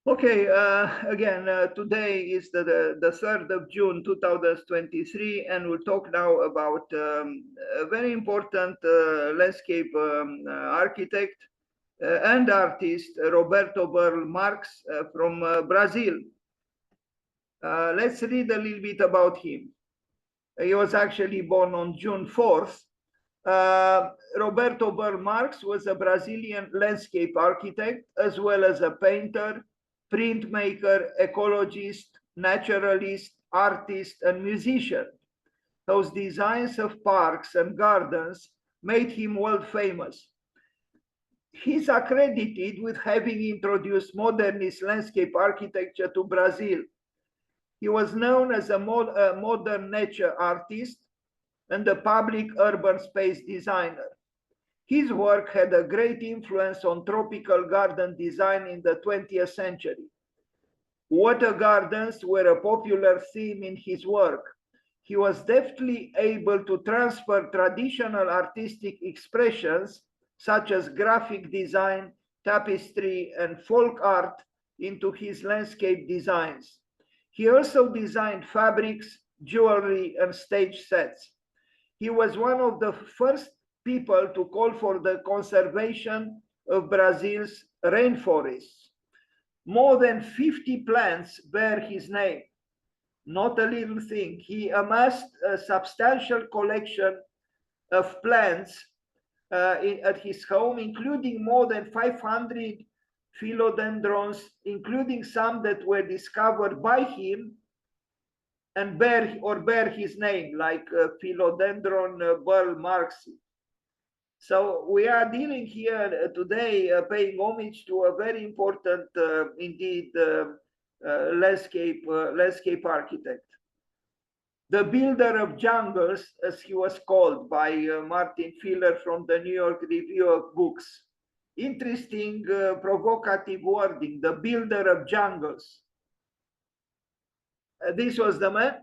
Okay, again, today is the 3rd of June 2023, and we'll talk now about a very important landscape architect and artist, Roberto Burle Marx from Brazil. Let's read a little bit about him. He was actually born on June 4th. Roberto Burle Marx was a Brazilian landscape architect, as well as a painter, printmaker, ecologist, naturalist, artist, and musician, whose designs of parks and gardens made him world famous. He's accredited with having introduced modernist landscape architecture to Brazil. He was known as a modern nature artist and a public urban space designer. His work had a great influence on tropical garden design in the 20th century. Water gardens were a popular theme in his work. He was deftly able to transfer traditional artistic expressions such as graphic design, tapestry, and folk art into his landscape designs. He also designed fabrics, jewelry, and stage sets. He was one of the first people to call for the conservation of Brazil's rainforests. More than 50 plants bear his name. Not a little thing. He amassed a substantial collection of plants at his home, including more than 500 philodendrons, including some that were discovered by him and bear his name, like Philodendron Burle Marx. So we are dealing here today, paying homage to a very important, indeed, landscape architect. The builder of jungles, as he was called by Martin Filler from the New York Review of Books. Interesting, provocative wording, the builder of jungles. This was the man.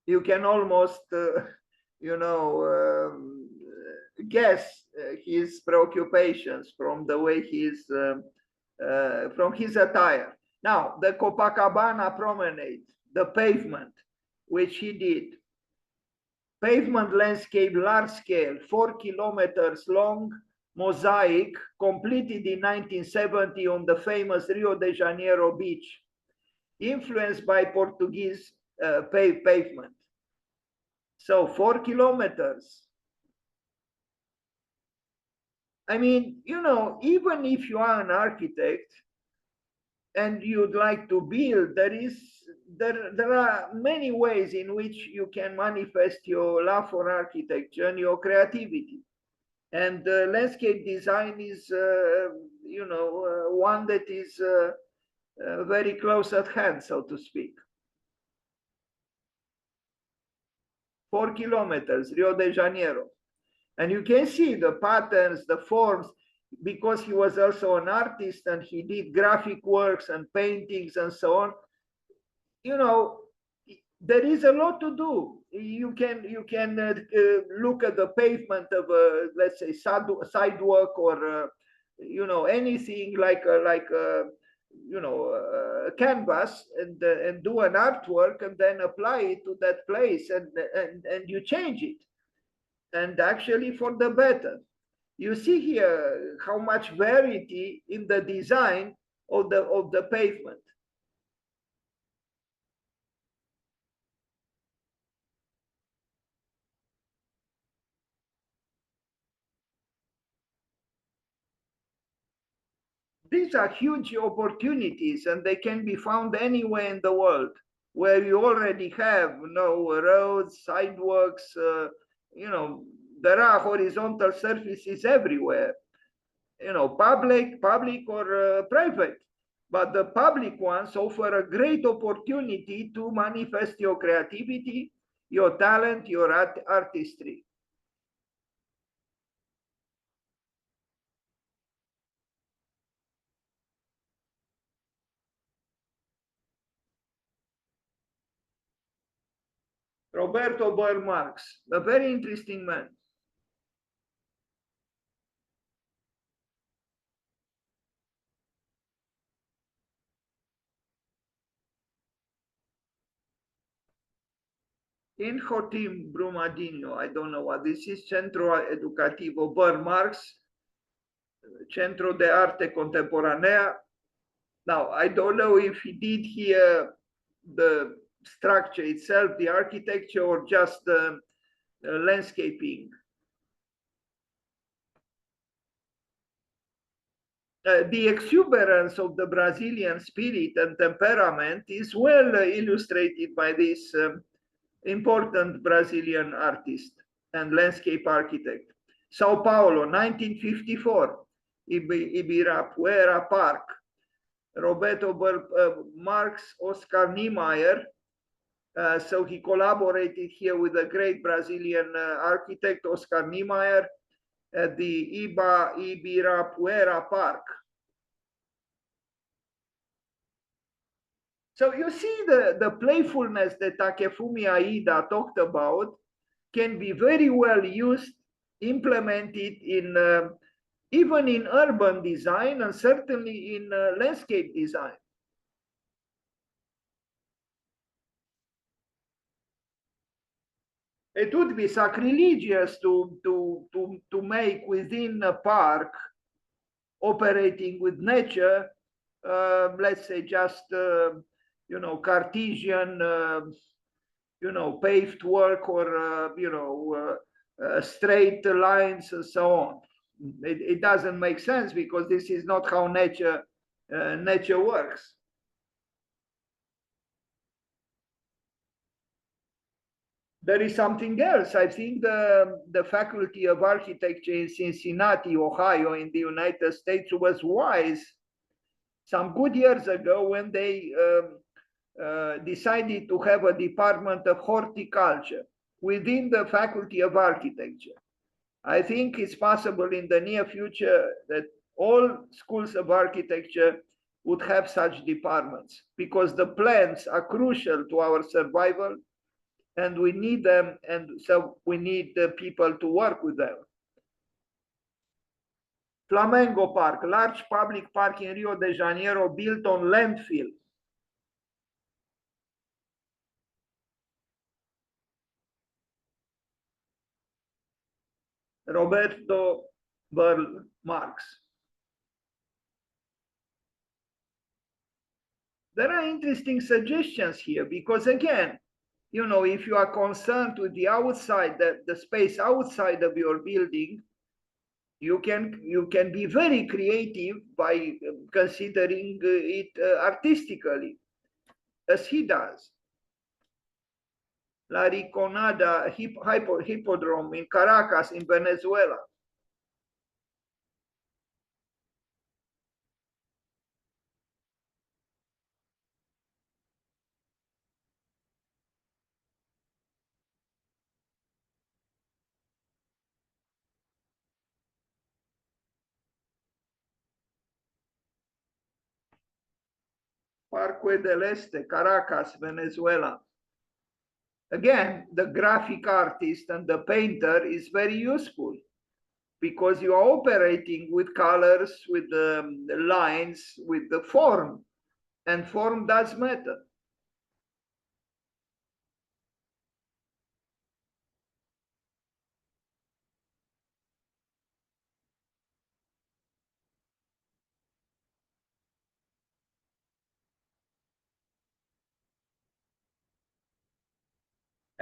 You can almost, guess his preoccupations from the way from his attire. Now, the Copacabana promenade, the pavement, which he did. Pavement landscape, large scale, 4 kilometers long, mosaic, completed in 1970 on the famous Rio de Janeiro beach, influenced by Portuguese pavement. So 4 kilometers. I mean, even if you are an architect and you'd like to build, there are many ways in which you can manifest your love for architecture and your creativity. And landscape design is, one that is very close at hand, so to speak. 4 kilometers, Rio de Janeiro. And you can see the patterns, the forms, because he was also an artist and he did graphic works and paintings and so on. There is a lot to do. You can look at the pavement of let's say sidewalk or anything like a canvas and do an artwork and then apply it to that place and you change it, and actually for the better. You see here how much variety in the design of the pavement. These are huge opportunities, and they can be found anywhere in the world where you already have roads, sidewalks, there are horizontal surfaces everywhere, public or private. But the public ones offer a great opportunity to manifest your creativity, your talent, your artistry. Roberto Burle Marx, a very interesting man. In Jotim Brumadinho, I don't know what this is, Centro Educativo Burle Marx, Centro de Arte Contemporanea. Now, I don't know if he did here the structure itself, the architecture, or just the landscaping. The exuberance of the Brazilian spirit and temperament is well illustrated by this important Brazilian artist and landscape architect. Sao Paulo, 1954, Ibirapuera Park. Roberto Marx, Oscar Niemeyer. So he collaborated here with the great Brazilian architect Oscar Niemeyer at the Ibirapuera Park. So you see the playfulness that Takefumi Aida talked about can be very well used, implemented in even in urban design and certainly in landscape design. It would be sacrilegious to make within a park operating with nature, let's say just, Cartesian, paved work or, straight lines and so on. It doesn't make sense because this is not how nature works. There is something else. I think the Faculty of Architecture in Cincinnati, Ohio, in the United States was wise some good years ago when they decided to have a department of horticulture within the Faculty of Architecture. I think it's possible in the near future that all schools of architecture would have such departments because the plants are crucial to our survival and we need them, and so we need the people to work with them. Flamengo Park, large public park in Rio de Janeiro built on landfill. Roberto Burle Marx. There are interesting suggestions here because again, if you are concerned with the outside, the space outside of your building, you can be very creative by considering it artistically, as he does. La Riconada Hippodrome in Caracas, in Venezuela. Parque del Este, Caracas, Venezuela. Again, the graphic artist and the painter is very useful because you are operating with colors, with the lines, with the form, and form does matter.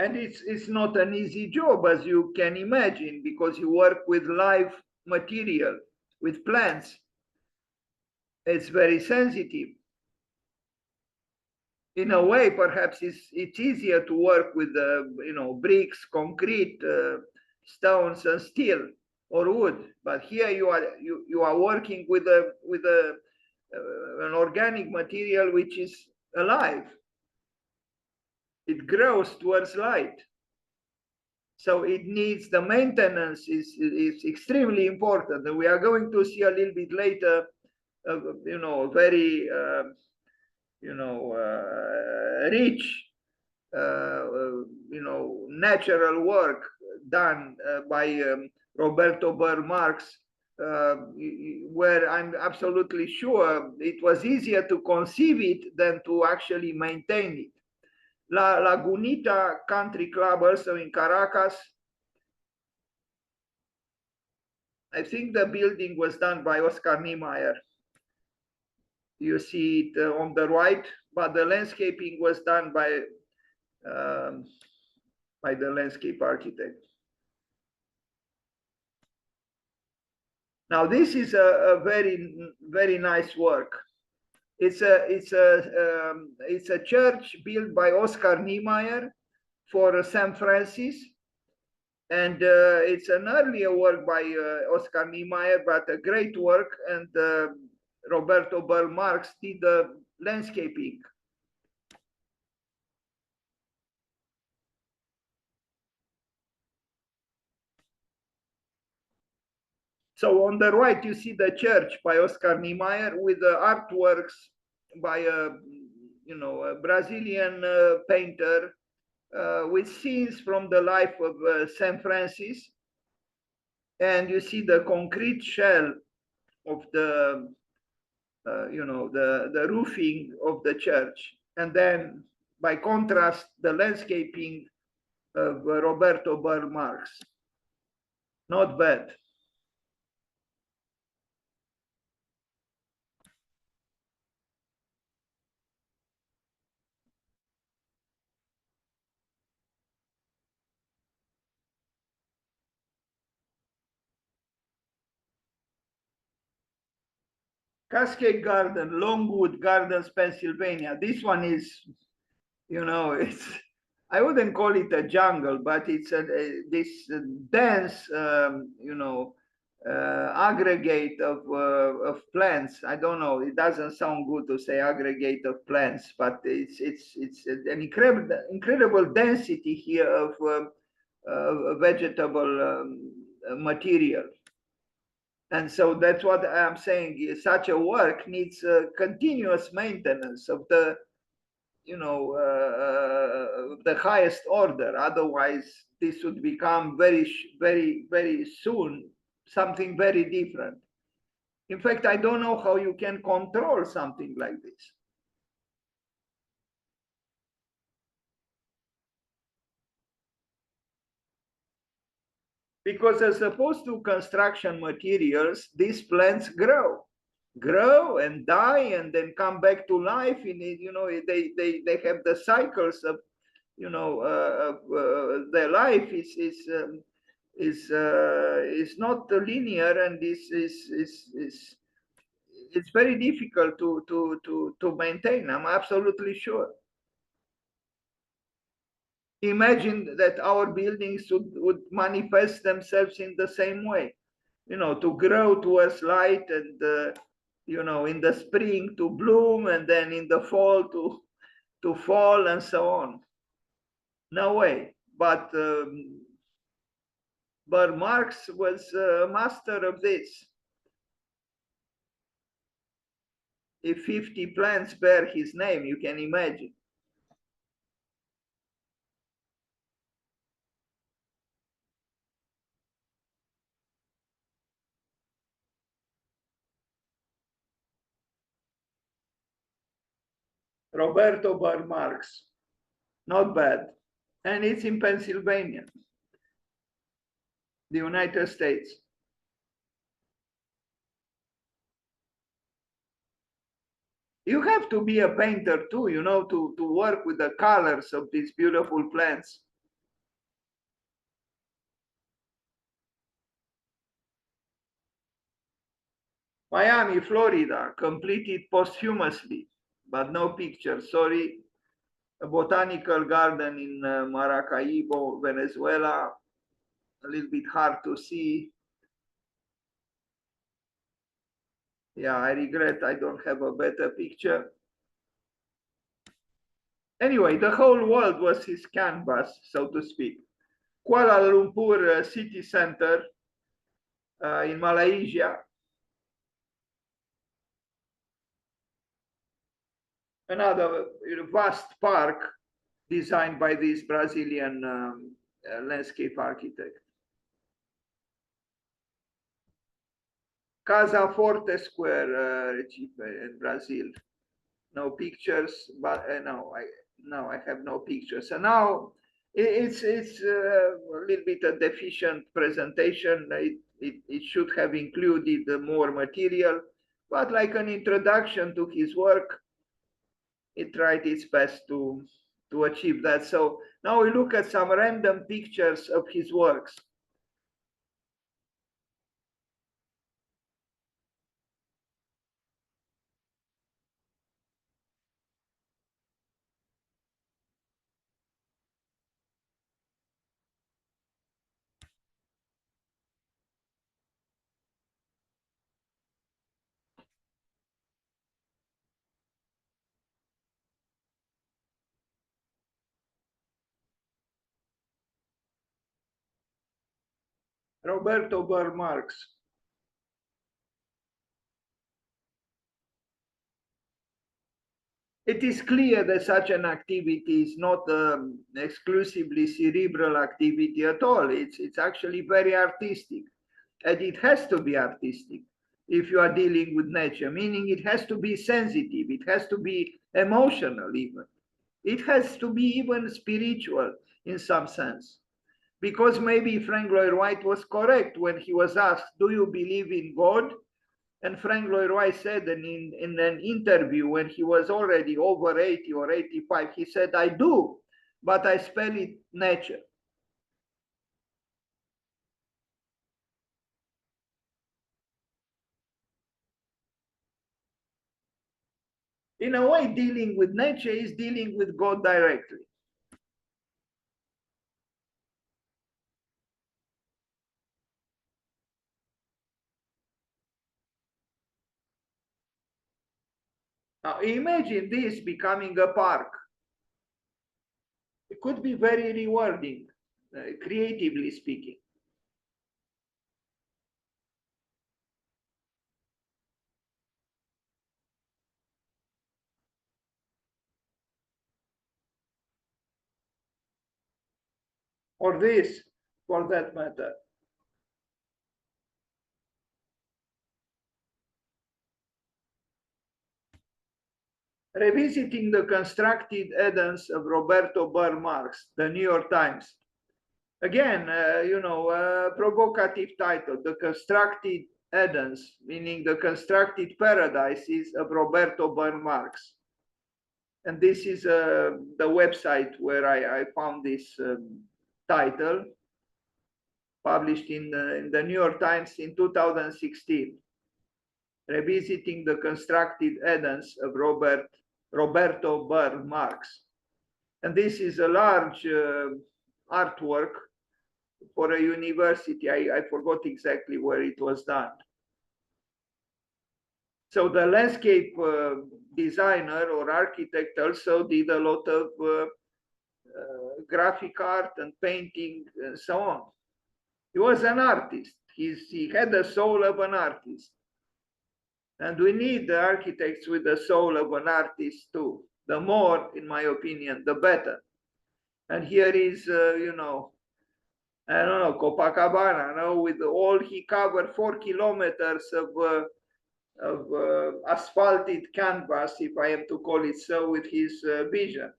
And it's not an easy job, as you can imagine, because you work with live material, with plants. It's very sensitive. In a way, perhaps it's easier to work with bricks, concrete, stones, and steel or wood. But here you are working with an organic material which is alive. It grows towards light. So it needs the maintenance is extremely important. And we are going to see a little bit later, very, rich, natural work done by Roberto Burle Marx, where I'm absolutely sure it was easier to conceive it than to actually maintain it. La Lagunita Country Club, also in Caracas. I think the building was done by Oscar Niemeyer. You see it on the right, but the landscaping was done by the landscape architect. Now this is a very nice work. It's a church built by Oscar Niemeyer for St. Francis, and it's an earlier work by Oscar Niemeyer, but a great work. And Roberto Burle Marx did the landscaping. So on the right, you see the church by Oscar Niemeyer with the artworks by a Brazilian painter with scenes from the life of St. Francis. And you see the concrete shell of the the roofing of the church. And then by contrast, the landscaping of Roberto Burle Marx. Not bad. Cascade Garden, Longwood Gardens, Pennsylvania. This one is, it's, I wouldn't call it a jungle, but it's this dense, aggregate of plants. I don't know. It doesn't sound good to say aggregate of plants, but it's an incredible density here of vegetable material. And so that's what I'm saying. Such a work needs continuous maintenance of the, the highest order. Otherwise, this would become very soon something very different. In fact, I don't know how you can control something like this. Because as opposed to construction materials, these plants grow and die and then come back to life. In it, they have the cycles of, their life is not linear, and it's very difficult to maintain. I'm absolutely sure. Imagine that our buildings would manifest themselves in the same way, to grow towards light, and in the spring to bloom, and then in the fall to fall, and so on. No way. But Marx was a master of this. If 50 plants bear his name, you can imagine. Roberto Burle Marx, not bad. And it's in Pennsylvania, the United States. You have to be a painter too, to work with the colors of these beautiful plants. Miami, Florida, completed posthumously, but no picture, sorry. A botanical garden in Maracaibo, Venezuela, a little bit hard to see. Yeah, I regret I don't have a better picture. Anyway, the whole world was his canvas, so to speak. Kuala Lumpur city center in Malaysia. Another vast park designed by this Brazilian landscape architect. Casa Forte Square, Recife in Brazil. No pictures, but no, I have no pictures. And now it's a little bit a deficient presentation. It should have included more material, but like an introduction to his work, it tried its best to achieve that. So now we look at some random pictures of his works. Roberto Burle Marx. It is clear that such an activity is not exclusively cerebral activity at all. It's actually very artistic, and it has to be artistic if you are dealing with nature, meaning it has to be sensitive, it has to be emotional even. It has to be even spiritual in some sense. Because maybe Frank Lloyd Wright was correct when he was asked, do you believe in God? And Frank Lloyd Wright said in an interview when he was already over 80 or 85, he said, I do, but I spell it nature. In a way, dealing with nature is dealing with God directly. Now, imagine this becoming a park. It could be very rewarding, creatively speaking. Or this, for that matter. Revisiting the constructed Edens of Roberto Burle Marx, the New York Times. Again, provocative title, The Constructed Edens, meaning the constructed paradises of Roberto Burle Marx. And this is the website where I found this title, published in the New York Times in 2016. Revisiting the Constructed Edens of Roberto Burle Marx. And this is a large artwork for a university. I forgot exactly where it was done. So the landscape designer or architect also did a lot of graphic art and painting and so on. He was an artist. He had the soul of an artist. And we need the architects with the soul of an artist too. The more, in my opinion, the better. And here is, I don't know, Copacabana, with all he covered 4 kilometers of asphalted canvas, if I am to call it so, with his vision.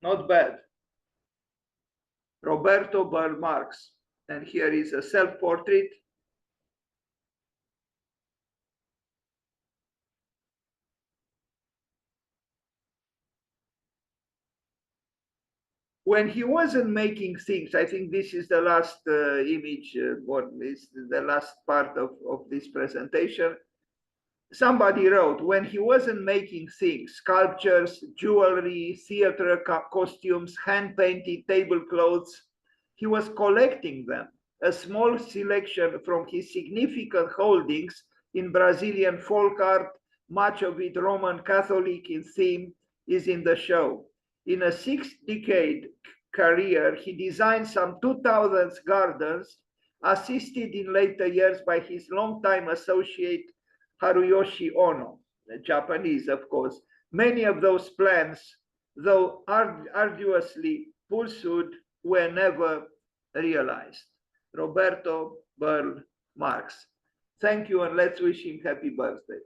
Not bad. Roberto Burle Marx. And here is a self-portrait. When he wasn't making things, I think this is the last image, or this is the last part of this presentation. Somebody wrote, when he wasn't making things, sculptures, jewelry, theater costumes, hand-painted tablecloths, he was collecting them. A small selection from his significant holdings in Brazilian folk art, much of it Roman Catholic in theme, is in the show. In a 6-decade career, he designed some 2,000 gardens, assisted in later years by his longtime associate Haruyoshi Ono. Japanese, of course. Many of those plans, though arduously pursued, were never realized. Roberto, Burle, Marx. Thank you, and let's wish him happy birthday.